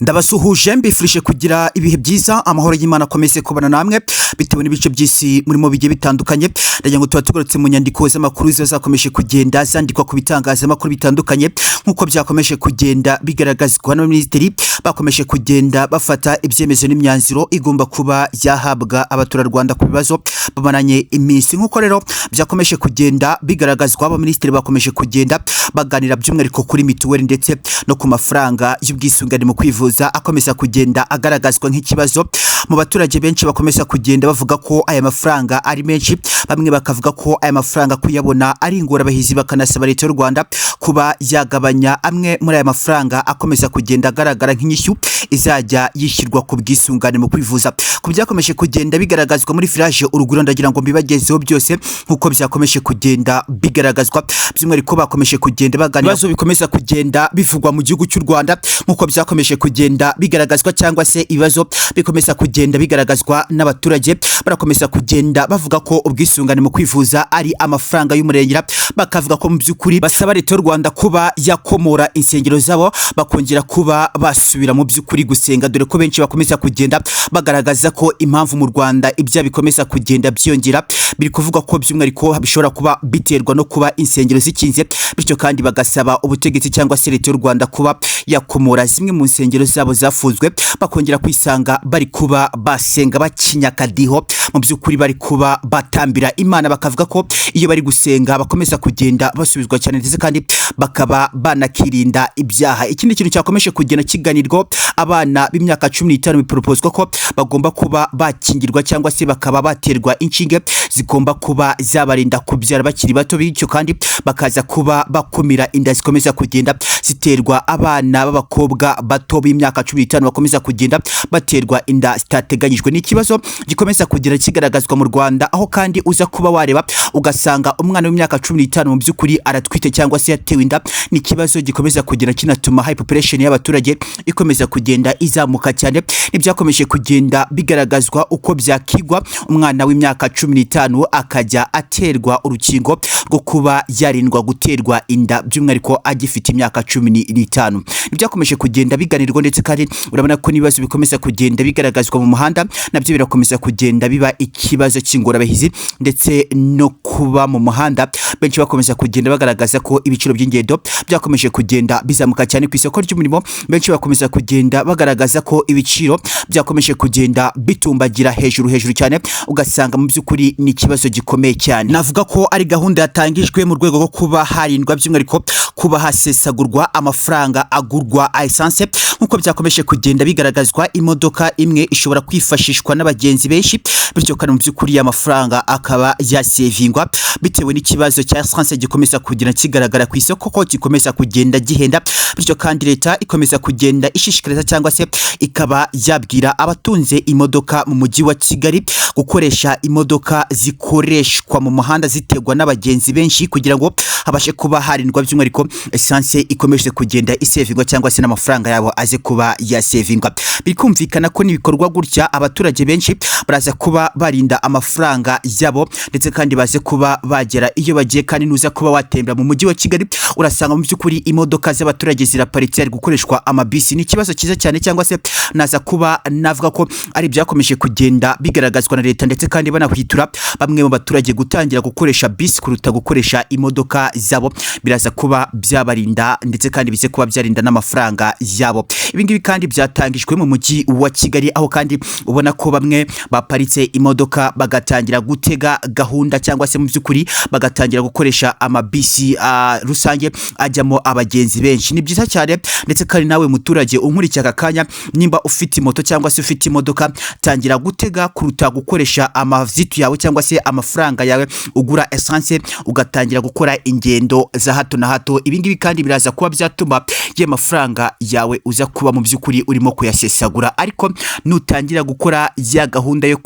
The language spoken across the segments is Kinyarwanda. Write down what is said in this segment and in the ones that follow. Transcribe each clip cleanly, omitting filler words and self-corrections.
Ndabasuhuje mbifurije kugira ibihe byiza amahoro y'Imana akomeze kubana namwe bitewe n'ibice by'isi murimo bigiye bitandukanye. Ndagira ngo tubaturutse mu nyandiko z'amakuru zakomeje kugenda zandikwa ku bitangazamakuru bitandukanye nkuko byakomeje kugenda bigaragazwa n'abaminisitiri bakomeje kugenda bafata ibyemezo n'imyanzuro igomba kuba yahabwa abaturarwanda ku bibazo bamananye iminsi. Nkuko rero byakomeje kugenda bigaragazwa abaminisitiri bakomeje kugenda baganira by'umwihariko kuri mituweli ndetse no ku mafaranga y'ubwisungane mu kwivuza akomeza kugenda agaragazwa nk'ikibazo mu baturage benshi bakomeza kugenda bavuga ko aya mafaranga ari menshi, bamwe bakavuga ko aya mafaranga kuyabona ari ingorabahizi bakanasaba leta y'u Rwanda kuba yagabanya amwe muri aya mafaranga akomeza kugenda agaragara nk'inyishyu izajya yishyirwa ku bwisungane mu kwivuza. Ku byakomeje kugenda bigaragazwa muri village urugwiro ndagira ngo mbibagezeho byose nkuko byakomeje kugenda bigaragazwa by'umwihariko bakomeje kugenda baganira ibibazo bikomeza kugenda bivugwa mu gihugu cy'u Rwanda nkuko byakomeje kugenda bigaragazwa cyangwa se ibibazo bikomeza kugenda bigaragazwa n'abaturage barakomeza kugenda bavuga ko ubwisungane mu kwivuza ari amafaranga y'umurengera, bakavuga ko mu by'ukuri basaba leta y'u Rwanda kuba yakomora insengero zabo bakongera kuba basubira mu by'ukuri gusenga, dore ko benshi bakomeza kugenda bagaragaza ko impamvu mu Rwanda ibya bikomeza kugenda byongera biri kuvuga ko by'umwihariko bishobora kuba biterwa no kuba insengero zikinze, bityo kandi bagasaba ubutegetsi cyangwa se leta y'u Rwanda kuba yakomora zimwe mu nsengero zabo zafunzwe bakongera kwisanga bari kuba basenga bakinyakadiho, mu by'ukuri bari kuba batambira Imana, bakavuga ko iyo bari gusenga bakomeza kugenda basubizwa cyane ndetse kandi bakaba banakirinda ibyaha. Ikindi kintu cyakomeje kugenda kiganirwa, abana b'imyaka 15 biproposwa ko bagomba kuba bakingirwa cyangwa se bakaba baterwa inshinge zigomba kuba zabarinda kubyara bakiri bato, bityo kandi bakaza kuba bakumira inda zikomeza kugenda ziterwa abana b'abakobwa bato b'imyaka 15 bakomeza kugenda baterwa inda zitateganyijwe. Ni ikibazo gikomeza kugira kigaragazwa mu Rwanda, aho kandi uza kuba wareba ugasanga umwana w'imyaka 15 mu by'ukuri aratwite cyangwa se yatewe inda. Ni ikibazo gikomeza kugira kinatuma high population y'abaturage ikomeza kugenda izamuka cyane. Nibyakomeje kugenda bigaragazwa uko byakigwa umwana w'imyaka 15 akajya aterwa urukingo rwo kuba yarindwa guterwa inda by'umwihariko agifite imyaka 15. Nibyakomeje kugenda biganirwa ndetse kandi urabona ko nibazo bikomeza kugenda bigaragazwa mu muhanda nabyo birakomeza kugenda biba ikibazo cy'ingorabahizi ndetse no kuba mu muhanda benshi bakomeza kugenda bagaragaza ko ibiciro by'ingendo byakomeje kugenda bizamuka cyane ku isoko ry'umurimo. Benshi bakomeza kugenda bagaragaza ko ibiciro byakomeje kugenda bitumbagira hejuru cyane, ugasanga mu by'ukuri ni ikibazo gikomeye cyane. Navuga ko ari gahunda yatangijwe mu rwego rwo kuba harindwa by'umwihariko kuba hasesagurwa amafaranga agurwa essence nkuko byakomeje kugenda bigaragazwa. Imodoka imwe ishobora kwifashishwa n'abagenzi benshi, bityo kandi mu by'ukuri amafaranga akaba yasevingwa bitewe n'ikibazo cya essence gikomeza kugenda kigaragara ku isoko ko gikomeza kugenda gihenda, bityo kandi leta ikomeza kugenda ishishikariza cyangwa se ikaba yabwira abatunze imodoka mu mujyi wa Kigali gukoresha imodoka zikoreshwa mu muhanda zitegwa n'abagenzi benshi kugira ngo habashe kuba harindwa by'umwihariko essence ikomeje kugenda isevingwa cyangwa se n'amafaranga yabo aze kuba yasevingwa. Bikumvikana ko nibikorwa gutya abaturage benshi baraza kuba barinda amafaranga yabo ndetse kandi baze kuba bagera iyo bagiye, kandi nuza kuba watembera mu mujyi wa Kigali urasanga mu by'ukuri imodoka z'abaturage ziraparitse ari gukoreshwa amabisi. Ni ikibazo cyiza cyane cyangwa se naza kuba navuga ko ari byakomeje kugenda bigaragazwa na leta ndetse kandi banahwitura bamwe mu baturage gutangira gukoresha bisi kuruta gukoresha imodoka zabo, biraza kuba byabarinda ndetse kandi bize kuba byarinda n'amafaranga yabo. Ibingibi kandi byatangijwe mu mujyi wa Kigali, aho kandi ubona ko bamwe baparitse imodoka bagatangira gutega gahunda cyangwa se mu by'ukuri bagatangira gukoresha amabisi rusange ajyamo abagenzi benshi. Ni byiza cyane ndetse kandi nawe muturage unkurikira aka kanya, nimba ufite moto cyangwa se ufite imodoka, tangira gutega kuruta gukoresha amavitu yawe cyangwa se amafaranga yawe ugura essence ugatangira gukora ingendo za hato na hato. Ibingibi kandi biraza kuba byatuma ye mafaranga yawe uza kuba mu by'ukuri urimo kuyasesagura, ariko nutangira gukora ya gahunda yo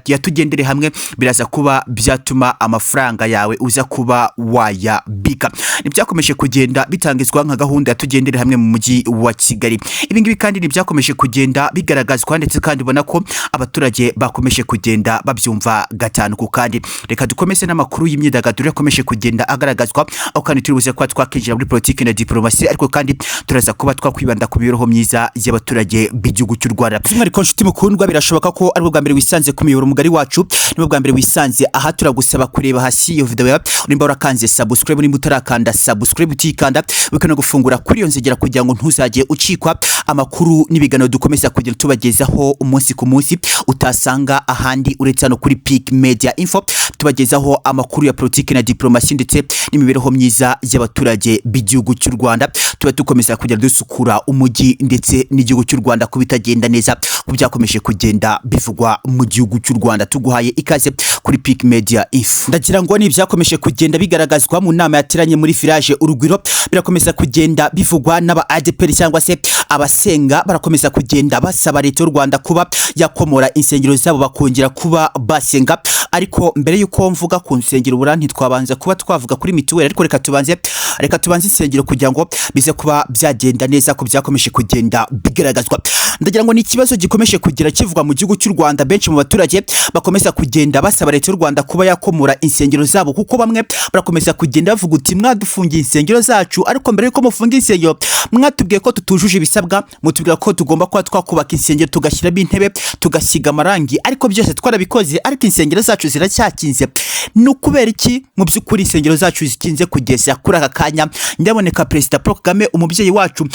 yatugendere hamwe biraza kuba byatuma amafaranga yawe uza kuba wayabika. Nibyakomeje kugenda bitangizwa nka gahunda yatugendere hamwe mu mujyi wa Kigali. Ibingibi kandi nibyakomeje kugenda bigaragazwa ndetse kandi ubona ko abaturage bakomeje kugenda babyumva gatanu. akantu ku kandi. Reka dukomeze n'amakuru y'imyidagaduro yakomeje kugenda agaragazwa aho kandi turibuze kuba twakinjira muri politiki na diplomasi, ariko kandi turaza kuba twakwibanda ku mibereho myiza y'abaturage b'igihugu cy'u Rwanda. By'umwihariko nshuti mukundwa, birashoboka ko ari bwa mbere wisanze ku miyoboro mugari wacu, ni bwa mbere wisanze aha, turagusaba kureba hasi iyo video nimba urakanze subscribe, nimba utarakanda subscribe utikanda, bikana gufungura kuri iyo nzegera kugira ngo ntuzajye ucikwa amakuru n'ibiganiro dukomeza kugira tubagezaho umunsi ku munsi utasanga ahandi uretse hano kuri Peak Media Info. Tubagezaho amakuru ya politiki na diplomasi ndetse n'imibereho myiza y'abaturage b'igihugu cy'u Rwanda. Tuba dukomeza kugira dusukura umujyi ndetse n'igihugu cy'u Rwanda ko bitagenda neza, ku byakomeje kugenda bivugwa mu gihugu cy'u Rwanda. Tuguhaye ikaze kuri Peak Media Info. Ndagira ngo ni byakomeje kugenda bigaragazwa mu nama yateranye muri village Urugwiro, birakomeza kugenda bivugwa n'aba ADPR cyangwa se abasenga, barakomeza kugenda basaba leta y'u Rwanda kuba yakomora insengero zabo bakongera kuba basenga. Ariko mbere yuko mvuga ku nsengero buranti twabanza kuba twavuga kuri mituweli, ariko reka tubanze insengero kugira ngo bize kuba byagenda neza ku byakomeje kugenda bigaragazwa. Ndagira ngo ni ikibazo gikomeje kugira kivugwa mu gihugu cy'u Rwanda. Benshi mu baturage bakomeza kugenda basaba leta y'u Rwanda kuba yakomora insengero zabo, kuko bamwe barakomeza kugenda bavuga uti mwadufungiye insengero zacu, ariko mbere yuko mufunga insengero mwatubwiye ko tutujuje ibisabwa, mutubwira ko tugomba kuba twakubaka insengero tugashyiramo intebe tugasiga amarangi, ariko byose twarabikoze, ariko insengero zacu ziracyakinze. Ni ukubera iki mu by'ukuri insengero zacu zikinze kugeza kuri aka kanya? Ndaboneka Perezida Paul Kagame, umubyeyi wacu,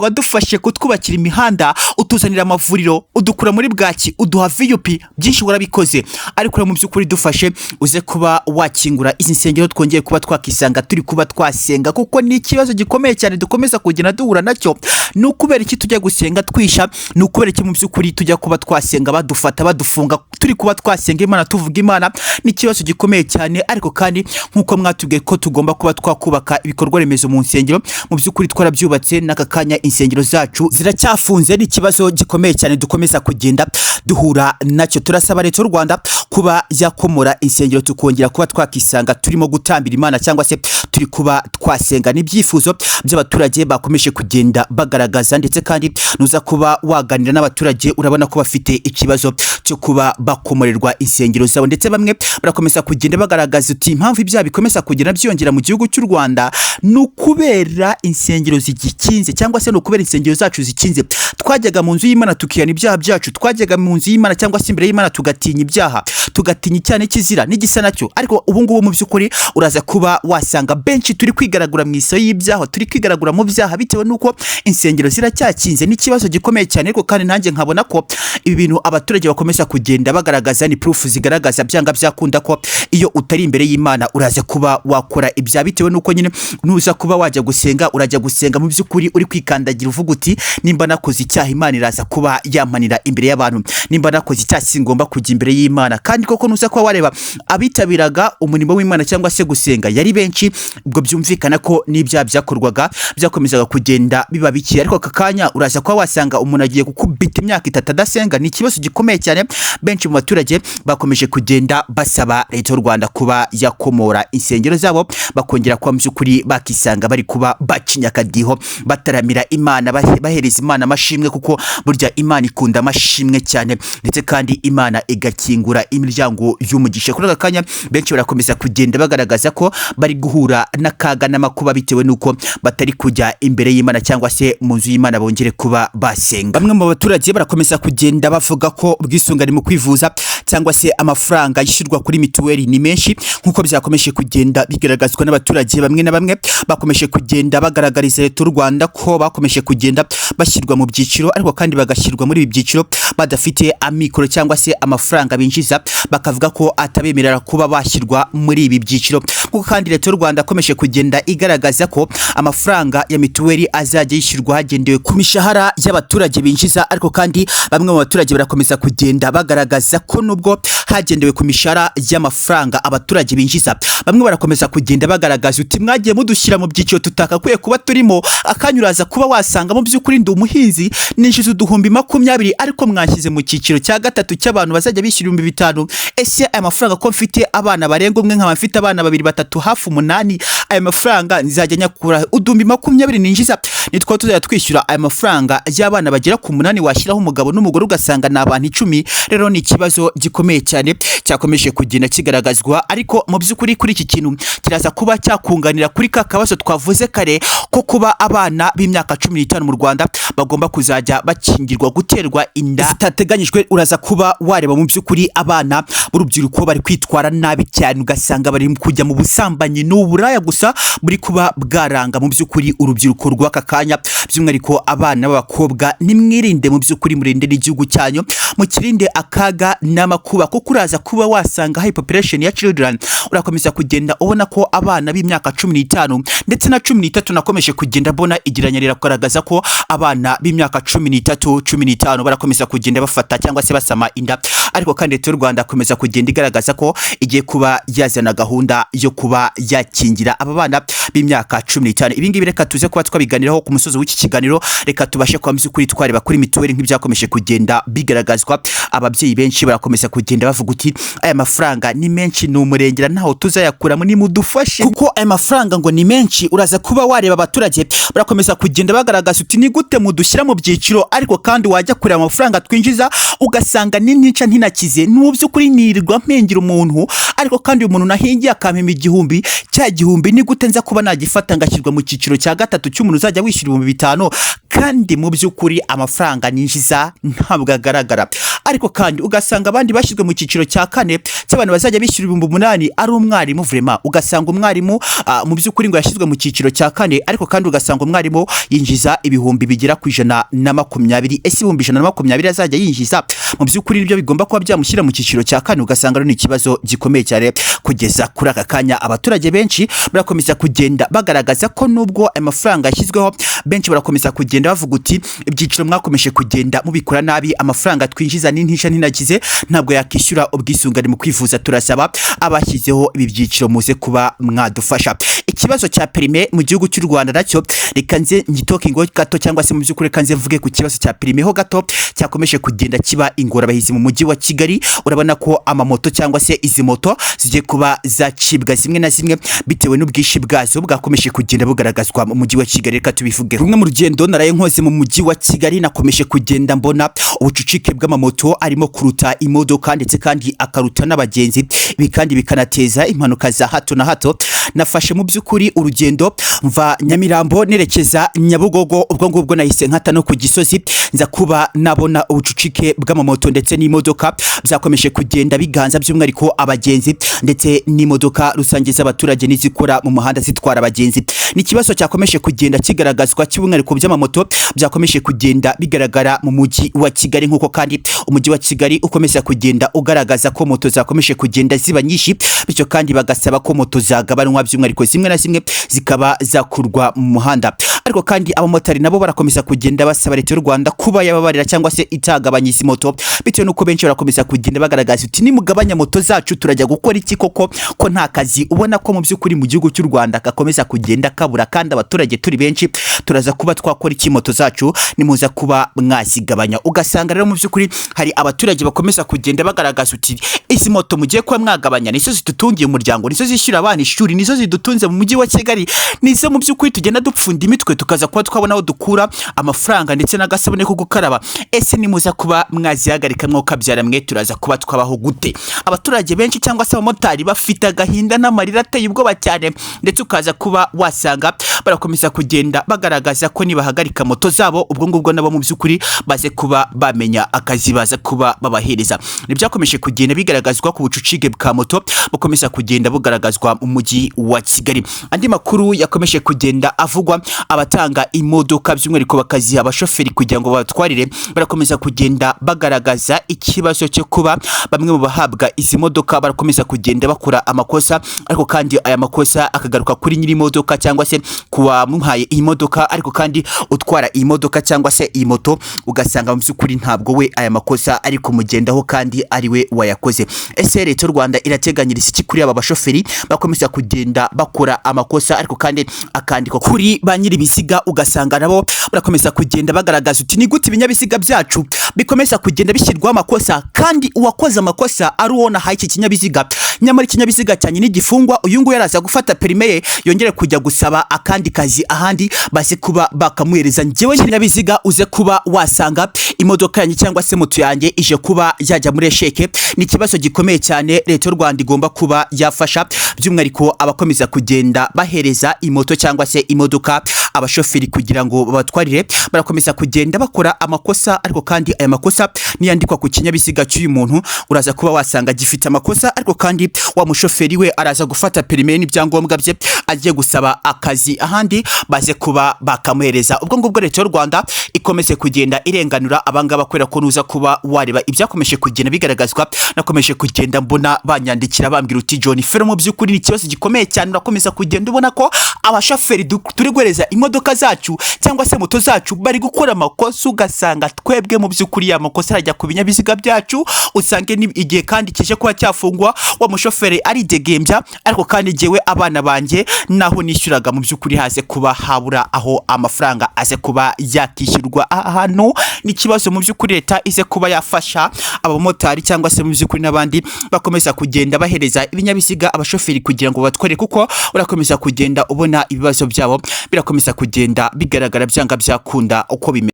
wadufashe kutwubakira imihanda, utuzanira amavuriro, udukura muri bwaki, uduha VUP, byinshi warabikoze, ariko mu by'ukuri dufashe uze kuba wakingura izi nsengero twongeye kuba twakisanga turi kuba twasenga, kuko ni ikibazo gikomeye cyane dukomeza kugenda duhura nacyo. Ni ukubera iki tujya gusenga twisha? Ni ukubera iki mu by'ukuri tujya kuba twasenga badufata badufunga turi kuba twasenga Imana tuvuga Imana? Ni ikibazo gikomeye cyane. Ariko kandi nkuko mwatubwiye ko tugomba kuba twakubaka ibikorwa remezo mu nsengero, mu by'ukuri twarabyubatse, n'aka kanya insengero zacu ziracyafunze. Ni ikibazo gikomeye cyane dukomeza kugenda duhura nacyo. Turasaba leta y'u Rwanda kuba yakomora insengero tukongera kuba twakisanga turimo gutambira Imana cyangwa se turi kuba twasenga. N'ibyifuzo by'abaturage bakomeje kugenda bagaragaza, ndetse kandi nuza kuba waganira n'abaturage urabona ko bafite ikibazo cyo kuba bakomorerwa insengero zabo, ndetse bamwe barakomeza kugenda bagaragaza uti impamvu ibyaha bikomeza kugenda byongera mu gihugu cy'u Rwanda ni ukubera insengero zigikinze, cyangwa se ni ukubera insengero zacu zikinze. Twajyaga mu nzu y'Imana tukihana ibyaha byacu, twajyaga mu nzu y'Imana cyangwa se imbere y'Imana tugatinya ibyaha, tugatinya cyane kizira n'igisa nacyo. Ariko ubu ngubu mu by'ukuri uraza kuba wasanga benshi turi kwigaragura mu iso y'ibyaha, turi kwigaragura mu byaha bitewe nuko insengero ziracyakinze. N'ikibazo gikomeye cyane, ariko kandi nanjye nkabona ko ibi bintu abaturage bakomeza kugenda bagaragaza ni proof zigaragaza byanga byakunda ko iyo utari imbere y'Imana uraza kuba wakora ibya, bitewe nuko nyine nuza kuba wajya gusenga, urajya gusenga mu by'ukuri uri kwikandagira uvuga uti nimba nakoze icyaha Imana iraza kuba yamanira imbere y'abantu, nimba nakoze icyaha singomba kujya imbere y'Imana. Kandi koko nuza kuba wareba abitabiraga umurimo w'Imana cyangwa se gusenga yari benshi, ubwo byumvikana ko n'ibyaha byakorwaga byakomezaga kugenda biba biki. Ariko aka kanya uraza kuba wasanga umuntu agiye gukubita imyaka 3 adasenga. Ni ikibazo gikomeye cyane. Benshi mu baturage bakomeje kugenda basaba leta y'u Rwanda kuba yakomora insengero zabo bakongera kuba mu by'ukuri bakisanga bari kuba bacinya akadiho bataramira Imana, bahereza Imana amashimwe, kuko burya Imana ikunda amashimwe cyane, ndetse kandi Imana igakingura imiryango y'umugisha. Kuri aka kanya benshi barakomeza kugenda bagaragaza ko bari guhura n'akaga n'amakuba bitewe nuko batari kujya imbere y'Imana cyangwa se mu nzu y'Imana bongere kuba basenga. Bamwe mu baturage barakomeza kugenda bavuga ko ubwisungane mu kwivuza cyangwa se amafaranga yishyurwa kuri mituweli ni menshi, nkuko byakomeje kugenda bigaragazwa n'abaturage bamwe na bamwe. Bakomeje kugenda bagaragariza leta y'u Rwanda ko bakomeje kugenda bashyirwa mu byiciro, ariko kandi bagashyirwa muri ibi byiciro badafite amikoro cyangwa se amafaranga binjiza, bakavuga ko atabemerera kuba bashyirwa muri ibi byiciro. Kuko kandi leta y'u Rwanda akomeje kugenda igaragaza ko amafaranga ya mituweli azajya yishyurwa hagendewe ku mishahara y'abaturage binjiza, ariko kandi bamwe mu baturage barakomeza kugenda bagaragaza ko nubwo hagendewe ku mishahara y'amafaranga abaturage binjiza, bamwe barakomeza kugenda bagaragaza uti mwagiye mudushyira mu byiciro tutakakwiye kuba turimo. Akanyuraza kuba wasanga mu by'ukuri ndi umuhinzi ninjiza 20,000, ariko mwashyize mu cyiciro cya gatatu cy'abantu bazajya bishyura 5,000. Ese aya mafaranga ko mfite abana barenga umwe, nkaba mfite abana 2 3 hafi 8, aya mafaranga nzajya nyakura 20,000 ninjiza? Nitwa tuzajya twishyura aya mafaranga y'abana bagera ku 8 washyiraho umugabo n'umugore ugasanga ni abantu 10. Rero ni ikibazo gikomeye cyane cyakomeje kugenda kigaragazwa, ariko mu by'ukuri kuri iki kintu kiraza kuba cyakunganira kuri ka kabazo twavuze kare ko kuba abana b'imyaka 15 mu Rwanda bagomba kuzajya bakingirwa guterwa inda zitateganyijwe. Uraza kuba wareba mu by'ukuri abana b'urubyiruko bari kwitwara nabi cyane, ugasanga bari kujya mu busambanyi n'uburaya gusa buri kuba bwaranga mu by'ukuri urubyiruko rw'aka kanya, by'umwihariko abana b'abakobwa. Nimwirinde mu by'ukuri, murinde n'igihugu cyanyu, mukirinde akaga n'amakuba, kuko uraza kuba wasanga high population ya children. Urakomeza kugenda ubona ko abana b'imyaka 15 ndetse na 13 nakomeje kugenda mbona igiranyarira kugaragaza ko abana b'imyaka 13-15 barakomeza kugenda bafata cyangwa se basama inda, ariko kandi Leta y'u Rwanda akomeza kugenda igaragaza ko igiye kuba yazana gahunda yo kuba yakingira aba bana b'imyaka 15. Ibi ngibi reka tuze kuba twabiganiraho ku musozo w'iki kiganiro, reka tubashe kwa by'ukuri twareba kuri mituweli nk'ibyakomeje kugenda bigaragazwa. Ababyeyi benshi barakomeza kugenda bavuga uti aya mafaranga ni menshi, ni umurengera ntaho tuzayakuramo, ni mudufashe kuko aya mafaranga ngo ni menshi. Uraza kuba wareba abaturage barakomeza kugenda bagaragaza uti ni gute mudushyira mu byiciro, ariko kandi wajya kureba amafaranga twinjiza ugasanga ni ntica ntinakize. N'ubu by'ukuri nirirwa mpengera umuntu, ariko kandi uyu muntu nahingiye akampema igihumbi, cya gihumbi ni gute nza kuba nagifata ngashyirwa mu cyiciro cya gatatu cy'umuntu uzajya wishyura 5,000, kandi mu by'ukuri amafaranga ninjiza ntabwo agaragara. Ariko kandi ugasanga abandi bashyizwe mu cyiciro cya 4 cy'abantu bazajya bishyura 8,000 ari umwarimu vraiment, ugasanga umwarimu mu by'ukuri ngo yashyizwe mu cyiciro cya 4, ariko kandi ugasanga umwarimu yinjiza ibihumbi bigera ku 120. Ese ibihumbi 120 azajya yinjiza mu by'ukuri nibyo bigomba kuba byamushyira mu cyiciro cya 4? Ugasanga ari ikibazo gikomeye cyane. Kugeza kuri aka kanya abaturage benshi barakomeza kugenda bagaragaza ko nubwo amafaranga yashyizweho, benshi barakomeza kugenda bavuga uti ibyiciro mwakomeje kugenda mubikora nabi, amafaranga twinjiza n'intisha ntinagize ntabwo yakishyura ubwisungane mu kwivuza. Turasaba abashyizeho ibi byiciro muze kuba mwadufasha. Ikibazo cya perime mu gihugu cy'u Rwanda nacyo reka nze ngitokingo gato, cyangwa se mu by'ukuri kanze mvuge ku kibazo cya perime ho gato cyakomeje kugenda kiba ingorabahizi mu mujyi wa Kigali. Urabona ko amamoto cyangwa se izi moto zigiye kuba zacibwa zimwe na zimwe bitewe n'ubwishi bwazo bwakomeje kugenda bugaragazwa mu mujyi wa Kigali. Reka tubivuge. Rumwe mu rugendo naraye nkoze mu mujyi wa Kigali, nakomeje kugenda mbona ubucucike bw'amamoto arimo kuruta imodoka ndetse kandi akaruta n'abagenzi, ibi kandi bikanateza impanuka za hato na hato. Nafashe mu by'ukuri urugendo mva Nyamirambo nerekeza Nyabugogo, ubwo ngubwo nahise nkata no ku Gisozi nza kuba nabona ubucucike bw'amamoto ndetse n'imodoka byakomeje kugenda biganza, by'umwihariko abagenzi ndetse n'imodoka rusange z'abaturage n'izikora mu muhanda zitwara abagenzi. Ni ikibazo cyakomeje kugenda kigaragazwa, cy'umwihariko by'amamoto byakomeje kugenda bigaragara mu mujyi wa Kigali, nk'uko kandi umujyi wa Kigali ukomeza kugenda ugaragaza ko moto zakomeje kugenda ziba nyinshi, bityo kandi bagasaba ko moto zagabanwa, by'umwihariko zimwe na zimwe zikaba zakurwa mu muhanda. Ariko kandi abamotari nabo barakomeza kugenda basaba Leta y'u Rwanda kuba yababarira cyangwa se itagabanya izi moto, bitewe nuko benshi barakomeza kugenda bagaragaza uti nimugabanya moto zacu turajya gukora iki koko, ko nta kazi. Ubona ko mu by'ukuri mu gihugu cy'u Rwanda gakomeza kugenda kabura, kandi abaturage turi benshi turaza kuba twakora iki moto zacu nimuza kuba mwazigabanya. Ugasanga rero mu by'ukuri hari abaturage bakomeza kugenda bagaragaza uti izi moto mugiye kuba mwagabanya nizo zidutungiye umuryango, nizo zishyura abana ishuri, nizo zidutunze mu mujyi wa Kigali, nizo mu by'ukuri tugenda dupfunda imitwe tukaza kuba twabona aho dukura amafaranga ndetse n'agasabune ko gukaraba. Ese nimuza kuba mwazihagarika mwuka byaramwe, turaza kuba twabaho gute? Abaturage benshi cyangwa se abamotari bafite agahinda n'amarira ateye ubwoba cyane, ndetse ukaza kuba wasanga barakomeza kugenda bagaragaza ko nibahagarika moto zabo ubwo ngubwo nabo mu by'ukuri baze kuba bamenya akazi baza kuba babahereza. Nibyakomeje kugenda bigaragazwa ku bucucike bwa moto bukomeza kugenda bugaragazwa mu mujyi wa Kigali. Andi makuru yakomeje kugenda avugwa, abatanga imodoka by'umwihariko bakaziha abashoferi kugira ngo batwarire, barakomeza kugenda bagaragaza ikibazo cyo kuba bamwe mu bahabwa izi modoka barakomeza kugenda bakora amakosa, ariko kandi aya makosa akagaruka kuri nyiri modoka cyangwa se kuwa muhaye iyi modoka, ariko kandi utwara iyi modoka cyangwa se iyi moto ugasanga mu by'ukuri ntabwo we aya makosa ari kumugendaho kandi ari we wayakoze. Ese Leta y'u Rwanda irateganyiriza iki kuri aba bashoferi bakomeza kugenda bakora amakosa, ariko kandi akandikwa kuri ba nyiri bisiga? Ugasanga nabo barakomeza kugenda bagaragaza uti ni gute ibinyabiziga byacu bikomeza kugenda bishyirwaho amakosa kandi uwakoze amakosa ari uwo nahaye iki kinyabiziga, nyamara ikinyabiziga cyane n'igifungwa, uyu nguyu yaraza gufata perime ye yongere kujya gusaba akandi kazi ahandi baze kuba bakamuhereza. Njyewe kinyabiziga uze kuba wasanga imodoka yanjye cyangwa se moto yanjye ije kuba yajya muri esheke, ni ikibazo gikomeye cyane leta y'u Rwanda igomba kuba yafasha, by'umwihariko abakomeza kugenda bahereza imoto cyangwa se imodoka abashoferi kugira ngo babatwarire, barakomeza kugenda bakora amakosa, ariko kandi aya makosa niyandikwa ku kinyabiziga cy'uyu muntu uraza kuba wasanga gifite amakosa, ariko kandi wa mushoferi we araza gufata perime n'ibyangombwa bye agiye gusaba akazi ahandi baze kuba bakamuhereza. Ubwo ngubwo leta y'u Rwanda ikomeze kugenda irenganura abangaba kwera ko nuza kuba wareba ibyakomeje kugenda bigaragazwa, nakomeje kugenda mbona banyandikira bambwira uti John Ferro mu by'ukuri ni ikibazo gikomeye cyane, urakomeza kugenda ubona ko abashoferi turi guhereza imodoka zacu cyangwa se moto zacu bari gukora amakosa, ugasanga twebwe mu by'ukuri ya makosa arajya ku binyabiziga byacu, usange igihe kandi kije kuba cyafungwa wa mushoferi ari degembya, ariko kandi jewe abana banjye naho nishyuraga mu by'ukuri haze kuba habura aho amafaranga aze kuba yakishyurwa. Ahantu ni ikibazo mu by'ukuri leta ize kuba yafasha abamotari cyangwa se mu by'ukuri n'abandi bakomeza kugenda bahereza ibinyabiziga abashoferi kugira ngo batware, kuko urakomeza kugenda ubona ibibazo byabo birakomeza kugenda bigaragara byanga byakunda uko bimeze.